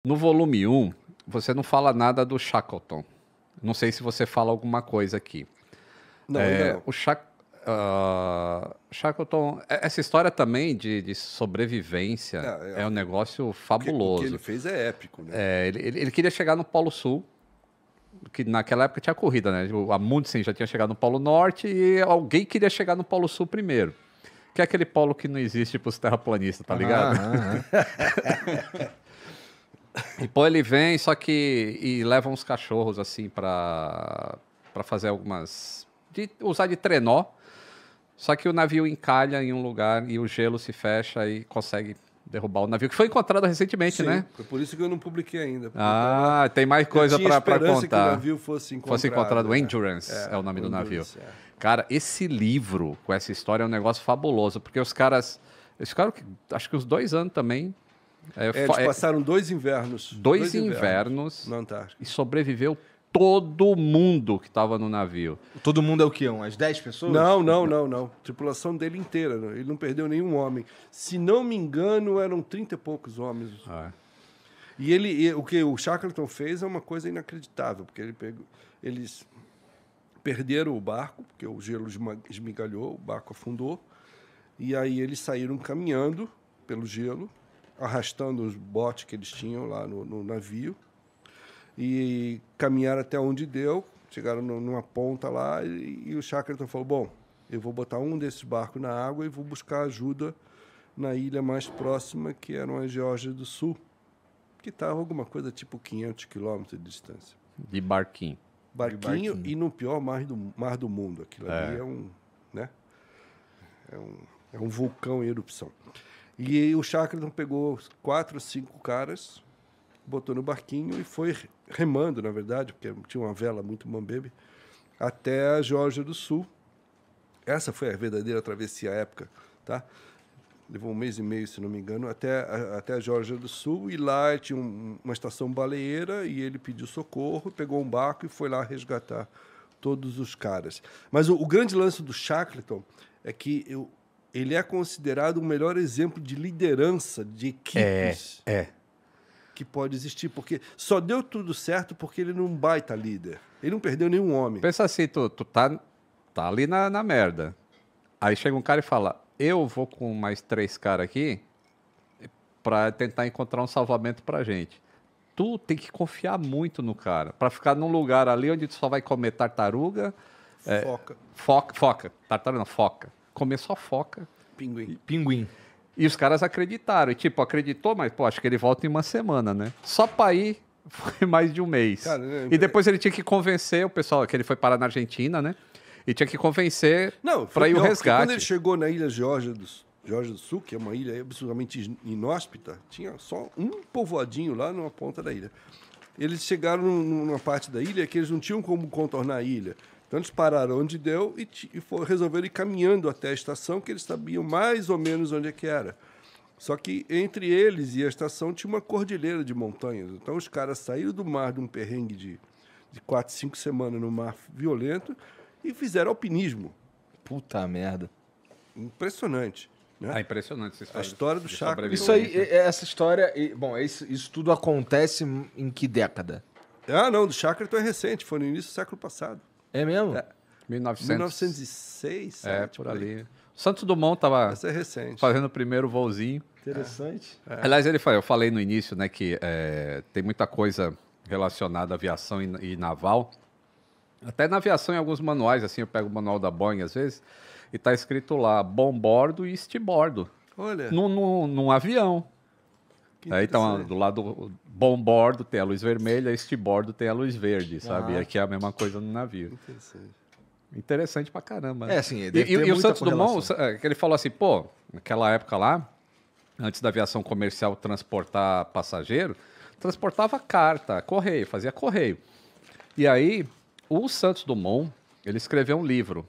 No volume 1, você não fala nada do Shackleton. Não sei se você fala alguma coisa aqui. Não, ainda não. O Shackleton, essa história também de sobrevivência é um negócio fabuloso. O que ele fez é épico, né? Ele queria chegar no Polo Sul, que naquela época tinha corrida, né? O Amundsen já tinha chegado no Polo Norte e alguém queria chegar no Polo Sul primeiro. Que é aquele polo que não existe para os terraplanistas, tá ligado? E pô, ele vem, só que... E leva uns cachorros, assim, pra fazer algumas... usar de trenó. Só que o navio encalha em um lugar e o gelo se fecha e consegue derrubar o navio, que foi encontrado recentemente, Sim, né? Foi por isso que eu não publiquei ainda. Tem mais coisa pra contar. Que o navio fosse encontrado. Fosse encontrado. O Endurance é o nome do navio. Cara, esse livro com essa história é um negócio fabuloso, porque os caras... Eles ficaram, acho que uns 2 anos também... Eles passaram 2 invernos. Dois invernos na Antártica. E sobreviveu todo mundo que estava no navio. Todo mundo é o quê? Umas 10 pessoas? Não. Tripulação dele inteira. Ele não perdeu nenhum homem. Se não me engano, eram 30 e poucos homens. E o que o Shackleton fez é uma coisa inacreditável, porque eles perderam o barco, porque o gelo esmigalhou, o barco afundou, e aí eles saíram caminhando pelo gelo, arrastando os botes que eles tinham lá no navio, e caminharam até onde deu, chegaram numa ponta lá, e o Shackleton falou, bom, eu vou botar um desses barcos na água e vou buscar ajuda na ilha mais próxima, que era a Geórgia do Sul, que estava alguma coisa tipo 500 quilômetros de distância. De barquinho. Barquinho e no pior mar do mundo. Aquilo ali é um, né? É um vulcão em erupção. E o Shackleton pegou 4 ou 5 caras, botou no barquinho e foi remando, na verdade, porque tinha uma vela muito mambebe, até a Geórgia do Sul. Essa foi a verdadeira travessia épica, tá? Levou 1 mês e meio, se não me engano, até a Geórgia do Sul, e lá tinha uma estação baleeira, e ele pediu socorro, pegou um barco e foi lá resgatar todos os caras. Mas o grande lance do Shackleton é que ele é considerado o melhor exemplo de liderança de equipes que pode existir, porque só deu tudo certo porque ele não é um baita líder. Ele não perdeu nenhum homem. Pensa assim, tu tá ali na merda. Aí chega um cara e fala, eu vou com mais 3 caras aqui pra tentar encontrar um salvamento pra gente. Tu tem que confiar muito no cara, pra ficar num lugar ali onde tu só vai comer tartaruga... Foca. Tartaruga não, foca. Comer só foca. Pinguim. E os caras acreditaram. E, acreditou, mas, acho que ele volta em uma semana, né? Só pra ir foi mais de 1 mês. Cara, e depois ele tinha que convencer o pessoal, que ele foi parar na Argentina, né? E tinha que convencer pra ir o resgate. Quando ele chegou na ilha Geórgia do Sul, que é uma ilha absolutamente inóspita, tinha só um povoadinho lá numa ponta da ilha. Eles chegaram numa parte da ilha que eles não tinham como contornar a ilha. Então eles pararam onde deu e resolveram ir caminhando até a estação, que eles sabiam mais ou menos onde é que era. Só que entre eles e a estação tinha uma cordilheira de montanhas. Então os caras saíram do mar de um perrengue de 4, 5 semanas no mar violento e fizeram alpinismo. Puta merda. Impressionante. Né? Impressionante essa história. A história do Shackleton. Isso aí, essa história... Bom, isso tudo acontece em que década? Não, do Shackleton é recente, foi no início do século passado. É mesmo? 1906, 7, por ali. Santos Dumont estava fazendo o primeiro voozinho. Interessante. Aliás, eu falei no início, né, que tem muita coisa relacionada à aviação e naval. Até na aviação, em alguns manuais, assim, eu pego o manual da Boeing, às vezes, e tá escrito lá, bombordo e estibordo. Olha. Num avião. Aí então, do lado bombordo tem a luz vermelha, estibordo tem a luz verde, sabe? E aqui é a mesma coisa no navio. Interessante pra caramba. Né? Assim, e o Santos Dumont, que ele falou assim, naquela época lá, antes da aviação comercial transportar passageiro, transportava carta, correio, fazia correio. E aí, o Santos Dumont, ele escreveu um livro,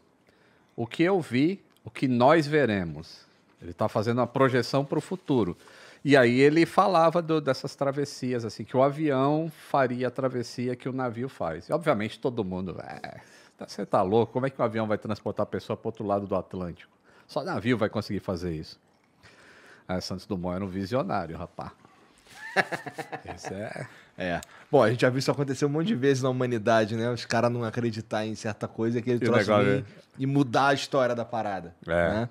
O que eu vi, o que nós veremos. Ele está fazendo uma projeção para o futuro. E aí ele falava dessas travessias, assim, que o avião faria a travessia que o navio faz. E, obviamente, todo mundo... Você tá louco? Como é que um avião vai transportar a pessoa para o outro lado do Atlântico? Só navio vai conseguir fazer isso. Santos Dumont era um visionário, rapaz. Isso é... Bom, a gente já viu isso acontecer um monte de vezes na humanidade, né? Os caras não acreditar em certa coisa e aquele troço vir e mudar a história da parada. Né?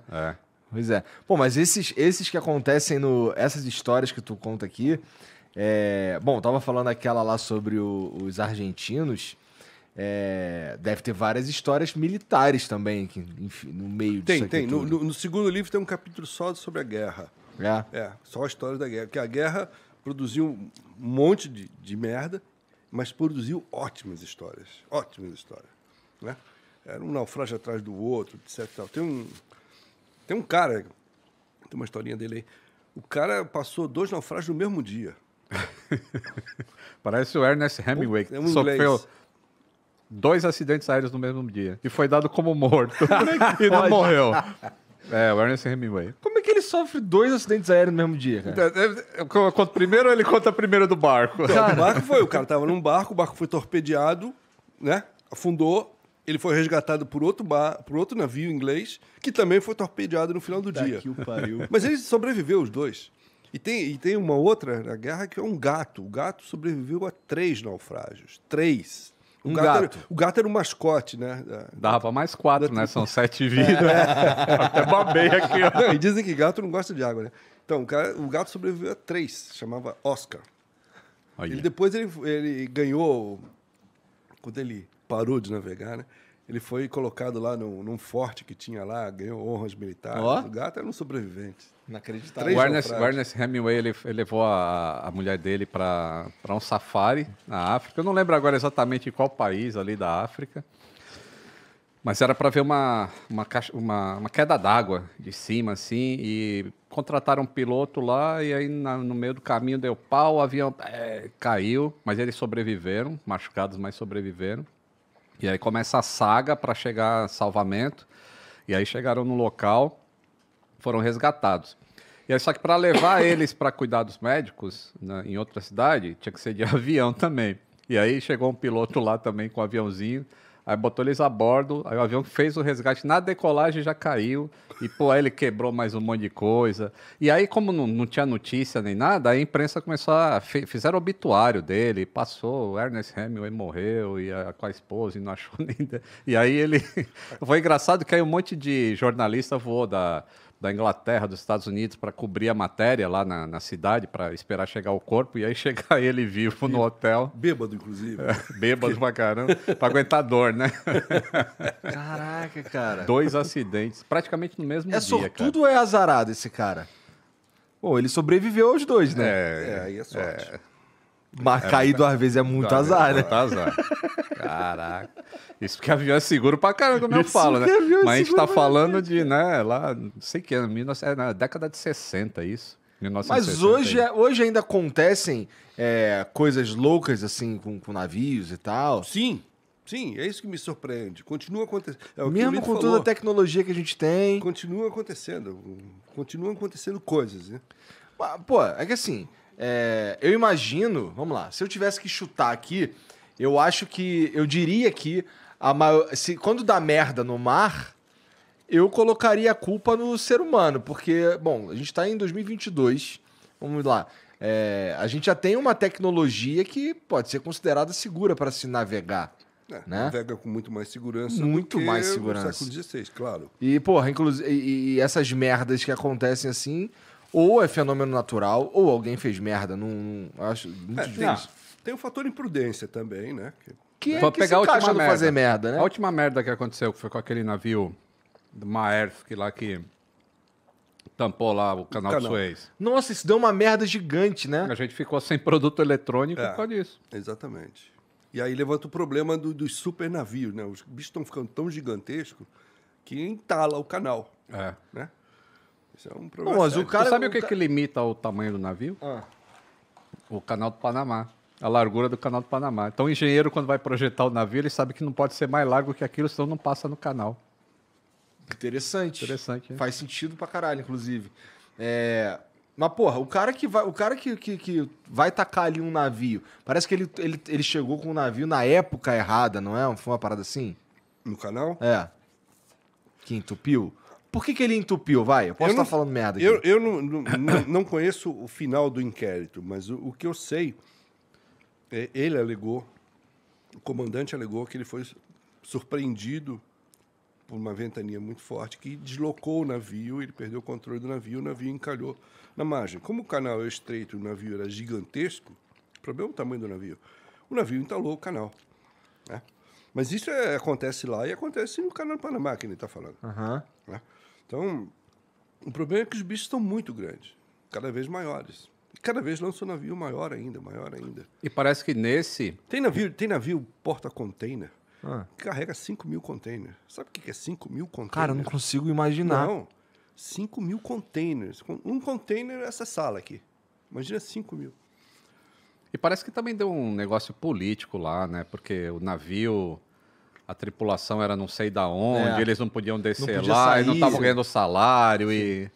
Pois é. Pô, mas esses que acontecem essas histórias que tu conta aqui... Bom, tava falando aquela lá sobre os argentinos. Deve ter várias histórias militares também enfim, no meio disso aqui. Tem. No segundo livro tem um capítulo só sobre a guerra. Só a história da guerra. Porque a guerra produziu um monte de merda, mas produziu ótimas histórias. Ótimas histórias. Né? Era um naufrágio atrás do outro, etc. Tem um cara, tem uma historinha dele aí. O cara passou 2 naufrágios no mesmo dia. Parece o Ernest Hemingway, que sofreu 2 acidentes aéreos no mesmo dia. E foi dado como morto. E não morreu. O Ernest Hemingway. Como é que ele sofre 2 acidentes aéreos no mesmo dia, cara? Eu conto primeiro ou ele conta primeiro do barco? O cara tava num barco, o barco foi torpedeado, né? Afundou. Ele foi resgatado por outro navio inglês, que também foi torpedeado no final do dia. Que o pariu. Mas ele sobreviveu, os 2. E tem uma outra na guerra que é um gato. O gato sobreviveu a 3 naufrágios. 3. O gato era um mascote, né? Dava pra mais 4, né? São 7 vidas. Até babei aqui, ó. Não, e dizem que gato não gosta de água, né? Então, o gato sobreviveu a 3. Chamava Oscar. Depois ele ganhou... Quando ele parou de navegar, né? Ele foi colocado lá num forte que tinha lá, ganhou honras militares. O gato era um sobrevivente. Inacreditável. O Ernest Hemingway, ele levou a mulher dele para um safari na África. Eu não lembro agora exatamente em qual país ali da África. Mas era para ver uma queda d'água de cima, assim. E contrataram um piloto lá e aí no meio do caminho deu pau, o avião caiu. Mas eles sobreviveram, machucados, mas sobreviveram. E aí começa a saga para chegar a salvamento. E aí chegaram no local, foram resgatados. E aí, só que para levar eles para cuidados médicos, né, em outra cidade, tinha que ser de avião também. E aí chegou um piloto lá também com um aviãozinho, aí botou eles a bordo, aí o avião fez o resgate, na decolagem já caiu, e pô, aí ele quebrou mais um monte de coisa. E aí, como não tinha notícia nem nada, a imprensa começou fizeram o obituário dele, passou, o Ernest Hemingway morreu, com a esposa, e não achou nem... E aí ele... Foi engraçado que aí um monte de jornalista voou da Inglaterra, dos Estados Unidos, para cobrir a matéria lá na cidade, para esperar chegar o corpo, e aí chegar ele vivo no hotel. Bêbado, inclusive. Bêbado pra caramba, para aguentar dor, né? Caraca, cara. 2 acidentes, praticamente no mesmo dia, sortudo ou é azarado esse cara? Pô, ele sobreviveu aos 2, né? Aí é sorte. Mas cair 2 vezes é muito azar, né? Muito azar. Caraca. Isso porque avião é seguro pra caramba, como eu falo, né? Mas a gente tá falando de, né, lá, não sei o que, na década de 60, isso. 1960. Mas hoje ainda acontecem coisas loucas, assim, com navios e tal? Sim, é isso que me surpreende. Continua acontecendo. Mesmo com toda a tecnologia que a gente tem. Continua acontecendo. Continuam acontecendo coisas, né? Pô, é que assim, eu imagino, vamos lá, se eu tivesse que chutar aqui, eu diria que quando dá merda no mar, eu colocaria a culpa no ser humano, porque, bom, a gente tá em 2022, vamos lá, a gente já tem uma tecnologia que pode ser considerada segura para se navegar. Né? Navega com muito mais segurança muito do que mais segurança. no século XVI, claro. E, porra, inclusive, e essas merdas que acontecem assim, ou é fenômeno natural, ou alguém fez merda, não acho muito difícil. Tem o fator imprudência também, né? Vou pegar a última merda. Fazer merda, né? A última merda que aconteceu, que foi com aquele navio do Maersk lá que tampou lá o canal de Suez. Nossa, isso deu uma merda gigante, né? A gente ficou sem produto eletrônico por causa disso. Exatamente. E aí levanta o problema dos super navios, né? Os bichos estão ficando tão gigantescos que entala o canal. Né? Isso é um problema. Bom, mas o cara, você sabe o que limita o tamanho do navio? O canal do Panamá. A largura do canal do Panamá. Então o engenheiro, quando vai projetar o navio, ele sabe que não pode ser mais largo que aquilo, senão não passa no canal. Interessante. Interessante, né? Faz sentido pra caralho, inclusive. Mas, porra, o cara que vai tacar ali um navio, parece que ele chegou com o navio na época errada, não é? Foi uma parada assim? No canal? Que entupiu? Por que ele entupiu? Vai, eu posso estar falando merda aqui. Eu não conheço o final do inquérito, mas o que eu sei, ele alegou, o comandante alegou que ele foi surpreendido por uma ventania muito forte que deslocou o navio, ele perdeu o controle do navio, o navio encalhou na margem. Como o canal é estreito e o navio era gigantesco, o problema é o tamanho do navio. O navio entalou o canal, né? Mas isso acontece lá e acontece no canal do Panamá, que ele está falando. Né? Então, o problema é que os bichos estão muito grandes, cada vez maiores. E cada vez lança um navio maior ainda, maior ainda. E parece que nesse... Tem navio porta-container que carrega 5.000 containers. Sabe o que é 5.000 containers? Cara, eu não consigo imaginar. Não, 5.000 containers. Um container é essa sala aqui. Imagina 5.000. E parece que também deu um negócio político lá, né? Porque o navio, a tripulação era não sei da onde, eles não podiam descer lá, sair, e não estavam ganhando salário e...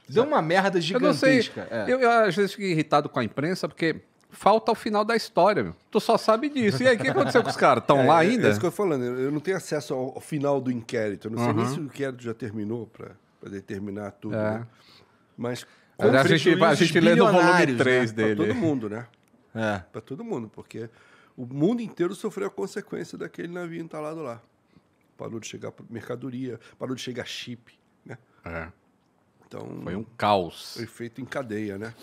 Deu uma merda gigantesca. Eu às vezes fico irritado com a imprensa, porque falta o final da história, meu. Tu só sabe disso. E aí, o que aconteceu com os caras? Estão lá ainda? É isso que eu tô falando. Eu não tenho acesso ao final do inquérito. Eu não sei nem se o inquérito já terminou para determinar tudo. Né? Mas... A gente lê no volume 3 dele. Para todo mundo, né? Para todo mundo, porque o mundo inteiro sofreu a consequência daquele navio entalado lá. Parou de chegar mercadoria, parou de chegar chip, né? Então, foi um caos. Foi feito em cadeia, né?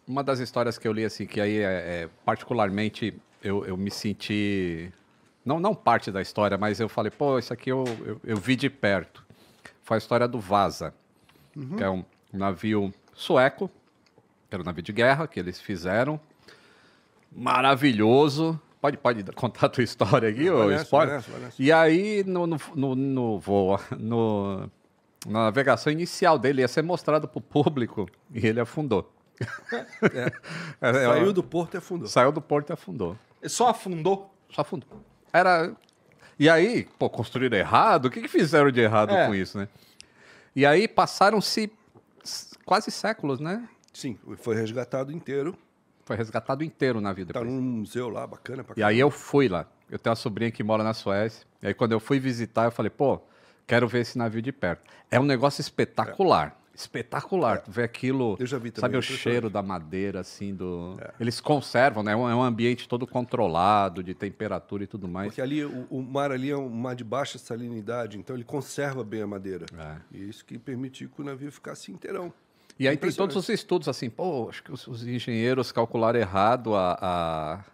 Uma das histórias que eu li, assim, que aí particularmente eu me senti... Não parte da história, mas eu falei, pô, isso aqui eu vi de perto. Foi a história do Vasa, que é um navio sueco, era um navio de guerra que eles fizeram. Maravilhoso. Pode contar a tua história aqui, ô spoiler? E aí, no voo, na navegação inicial dele, ia ser mostrado para o público e ele afundou. Saiu do porto e afundou. Saiu do porto e afundou. Só afundou? Só afundou. E aí, pô, construíram errado? O que fizeram de errado com isso, né? E aí passaram-se quase séculos, né? Sim, foi resgatado inteiro. Foi resgatado inteiro na vida. Tá num museu lá, bacana pra caramba. E aí eu fui lá. Eu tenho uma sobrinha que mora na Suécia. E aí quando eu fui visitar, eu falei, pô, quero ver esse navio de perto. É um negócio espetacular. Espetacular. Tu vê aquilo, eu já vi também, sabe o cheiro da madeira, assim, Eles conservam, né? É um ambiente todo controlado, de temperatura e tudo mais. Porque ali, o mar ali é um mar de baixa salinidade, então ele conserva bem a madeira. E isso que permitiu que o navio ficasse inteirão. E aí tem todos os estudos, assim, pô, acho que os engenheiros calcularam errado a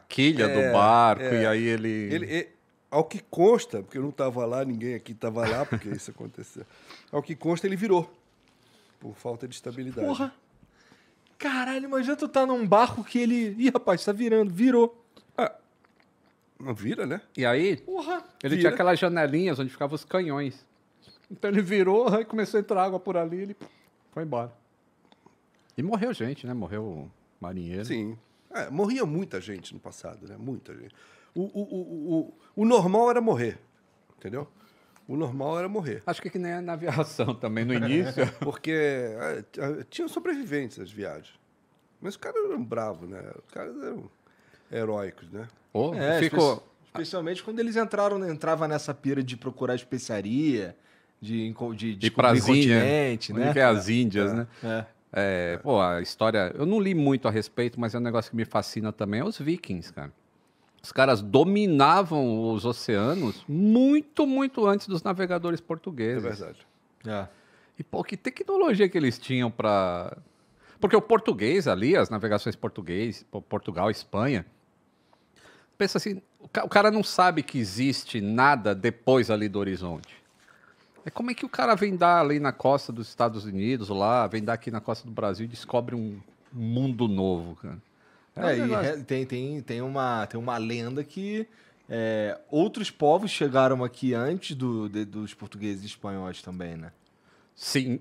quilha do barco, e aí ele... Ao que consta, porque eu não estava lá, ninguém aqui estava lá, porque isso aconteceu. Ao que consta, ele virou. Por falta de estabilidade. Porra! Caralho, mas já tu tá num barco que ele... Ih, rapaz, tá virando. Virou. Não vira, né? E aí, ele tinha aquelas janelinhas onde ficavam os canhões. Então ele virou, aí começou a entrar água por ali, ele foi embora. E morreu gente, né? Morreu marinheiro. Sim. Morria muita gente no passado, né? Muita gente. O normal era morrer, entendeu? O normal era morrer. Acho que nem na aviação também, no início. Porque tinham sobreviventes nas viagens. Mas os caras eram bravos, né? Os caras eram heróicos, né? Especialmente quando eles entravam nessa pira de procurar especiaria, de descobrir continente, né? Onde que é as Índias, né? Pô, a história... Eu não li muito a respeito, mas é um negócio que me fascina também. É os vikings, cara. Os caras dominavam os oceanos muito, muito antes dos navegadores portugueses. É verdade. E, pô, que tecnologia que eles tinham para... Porque o português ali, as navegações português, Portugal, Espanha, pensa assim, o cara não sabe que existe nada depois ali do horizonte. Como é que o cara vem dar ali na costa dos Estados Unidos, lá, vem dar aqui na costa do Brasil e descobre um mundo novo, cara? Tem uma lenda que outros povos chegaram aqui antes dos portugueses e espanhóis também, né? Sim,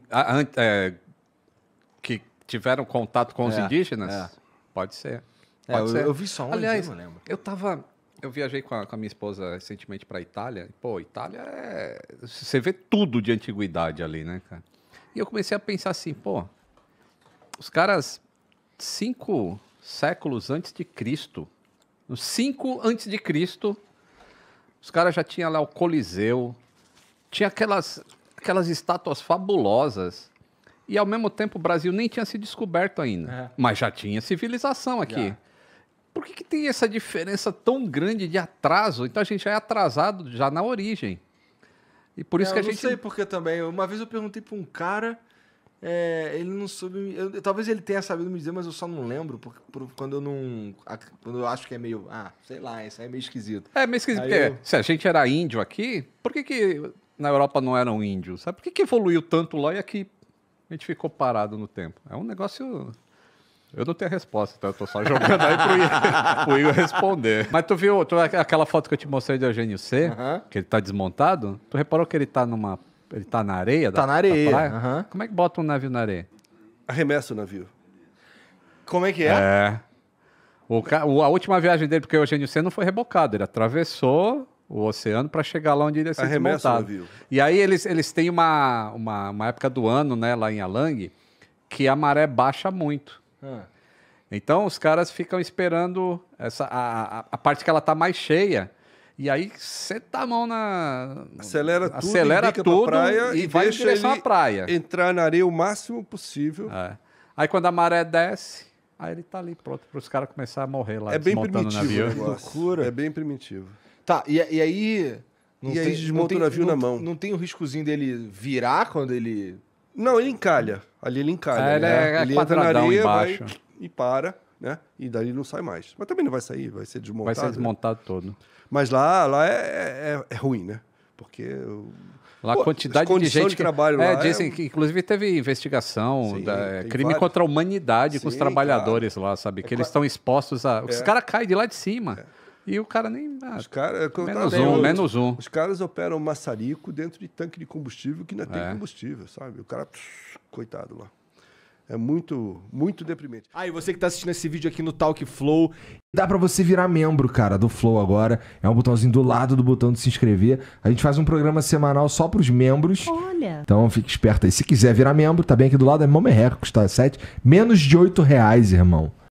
que tiveram contato com os indígenas? Pode ser. Pode ser. Eu vi só um, aliás, eu não lembro. Eu viajei com a minha esposa recentemente para a Itália. Pô, Itália você vê tudo de antiguidade ali, né, cara? E eu comecei a pensar assim, pô, os caras 5 séculos antes de Cristo, 5 antes de Cristo, os caras já tinham lá o Coliseu, tinha aquelas aquelas estátuas fabulosas. E ao mesmo tempo o Brasil nem tinha se descoberto ainda. Mas já tinha civilização aqui. Já. Por que tem essa diferença tão grande de atraso? Então a gente já é atrasado já na origem. E por isso que a gente... Eu não sei porque também. Uma vez eu perguntei para um cara, ele não soube... talvez ele tenha sabido me dizer, mas eu só não lembro, porque quando eu não... Quando eu acho que é meio... sei lá, isso aí é meio esquisito. É meio esquisito, porque se a gente era índio aqui, por que na Europa não eram índios? Sabe por que evoluiu tanto lá e aqui a gente ficou parado no tempo? É um negócio... Eu não tenho a resposta, então eu tô só jogando aí pro Igor responder. Mas tu viu aquela foto que eu te mostrei de Eugênio C, que ele tá desmontado? Tu reparou que ele tá ele tá na areia? Tá na areia. Da praia? Como é que bota um navio na areia? Arremessa o navio. Como é que é? A última viagem dele, porque o Eugênio C não foi rebocado, ele atravessou o oceano para chegar lá onde ele ia ser desmontado. O navio. E aí eles têm uma época do ano, né, lá em Alang, que a maré baixa muito. Então os caras ficam esperando a parte que ela tá mais cheia. E aí senta a mão acelera tudo praia e vai em direção à praia. Entrar na areia o máximo possível. Aí quando a maré desce, aí ele tá ali pronto para os caras começarem a morrer lá. É bem primitivo o loucura. É bem primitivo. Tá, e aí... desmonta o navio na mão. Não tem o riscozinho dele virar quando ele... Não, ele encalha. Ali ele encalha. Ele entra na areia, embaixo. Vai e para, né? E daí não sai mais. Mas também não vai sair, vai ser desmontado. Vai ser desmontado todo. Mas lá é ruim, né? Porque... Lá a quantidade de gente de trabalho lá dizem que inclusive teve investigação, crime contra a humanidade com os trabalhadores lá, sabe? Que eles estão expostos a... Os caras caem de lá de cima. E o cara nem... menos um. Os caras operam maçarico dentro de tanque de combustível que não tem combustível, sabe? O cara... Coitado lá. É muito, muito deprimente. E você que tá assistindo esse vídeo aqui no Talk Flow, dá pra você virar membro, cara, do Flow agora. É um botãozinho do lado do botão de se inscrever. A gente faz um programa semanal só pros membros. Olha. Então fique esperto aí. Se quiser virar membro, tá bem aqui do lado, é mó merreca, custa menos de R$8, irmão.